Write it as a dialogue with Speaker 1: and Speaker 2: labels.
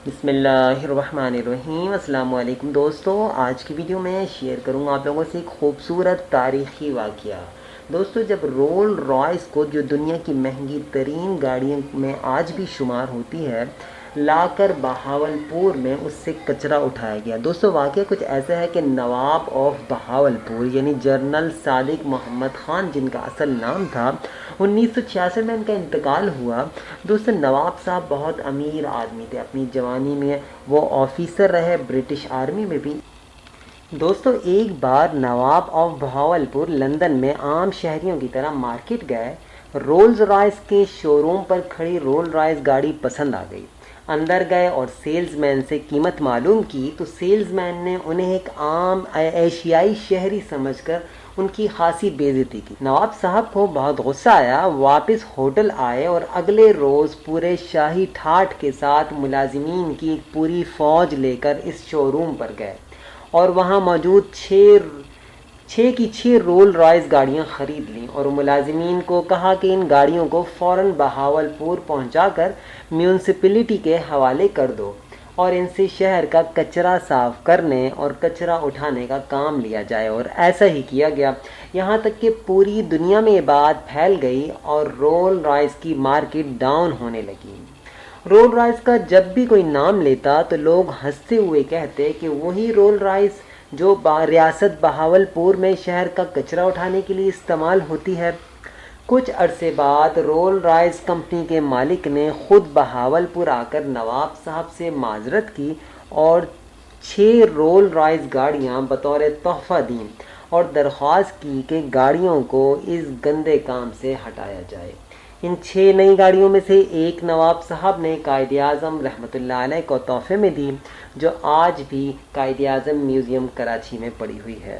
Speaker 1: بسم اللہ الرحمن الرحیم۔ السلام علیکم دوستو، آج کی ویڈیو میں شیئر کروں گا آپ لوگوں سے ایک خوبصورت تاریخی واقعہ۔ دوستو، جب رول رائس کو، جو دنیا کی مہنگی ترین گاڑیوں میں آج بھی شمار ہوتی ہے، لا کر بہاولپور میں اس سے کچرا اٹھایا گیا۔ دوستو، واقعہ کچھ ایسا ہے کہ نواب آف بہاولپور یعنی جنرل صادق محمد خان، جن کا اصل نام تھا، 1966 میں ان کا انتقال ہوا۔ دوستو، نواب صاحب بہت امیر آدمی تھے۔ اپنی جوانی میں وہ آفیسر رہے برٹش آرمی میں بھی۔ دوستو، ایک بار نواب آف بہاولپور لندن میں عام شہریوں کی طرح مارکیٹ گئے۔ رولز رائس کے شو روم پر کھڑی رول رائس گاڑی پسند آ گئی۔ اندر گئے اور سیلز مین سے قیمت معلوم کی تو سیلز مین نے انہیں ایک عام ایشیائی شہری سمجھ کر ان کی خاصی بے عزتی کی۔ نواب صاحب کو بہت غصہ آیا، واپس ہوٹل آئے اور اگلے روز پورے شاہی ٹھاٹھ کے ساتھ ملازمین کی ایک پوری فوج لے کر اس شو روم پر گئے اور وہاں موجود چھ رول رائس گاڑیاں خرید لیں اور ملازمین کو کہا کہ ان گاڑیوں کو فوراً بہاولپور پہنچا کر میونسپلٹی کے حوالے کر دو اور ان سے شہر کا کچرا صاف کرنے اور کچرا اٹھانے کا کام لیا جائے۔ اور ایسا ہی کیا گیا، یہاں تک کہ پوری دنیا میں یہ بات پھیل گئی اور رول رائس کی مارکیٹ ڈاؤن ہونے لگی۔ رول رائس کا جب بھی کوئی نام لیتا تو لوگ ہنستے ہوئے کہتے کہ وہی رول رائس جو ریاست بہاولپور میں شہر کا کچرا اٹھانے کے لیے استعمال ہوتی ہے۔ کچھ عرصے بعد رول رائس کمپنی کے مالک نے خود بہاولپور آ کر نواب صاحب سے معذرت کی اور 6 رول رائس گاڑیاں بطور تحفہ دیں اور درخواست کی کہ گاڑیوں کو اس گندے کام سے ہٹایا جائے۔ ان 6 نئی گاڑیوں میں سے ایک نواب صاحب نے قائد اعظم رحمۃ اللہ علیہ کو تحفے میں دی، جو آج بھی قائد اعظم میوزیم کراچی میں پڑی ہوئی ہے۔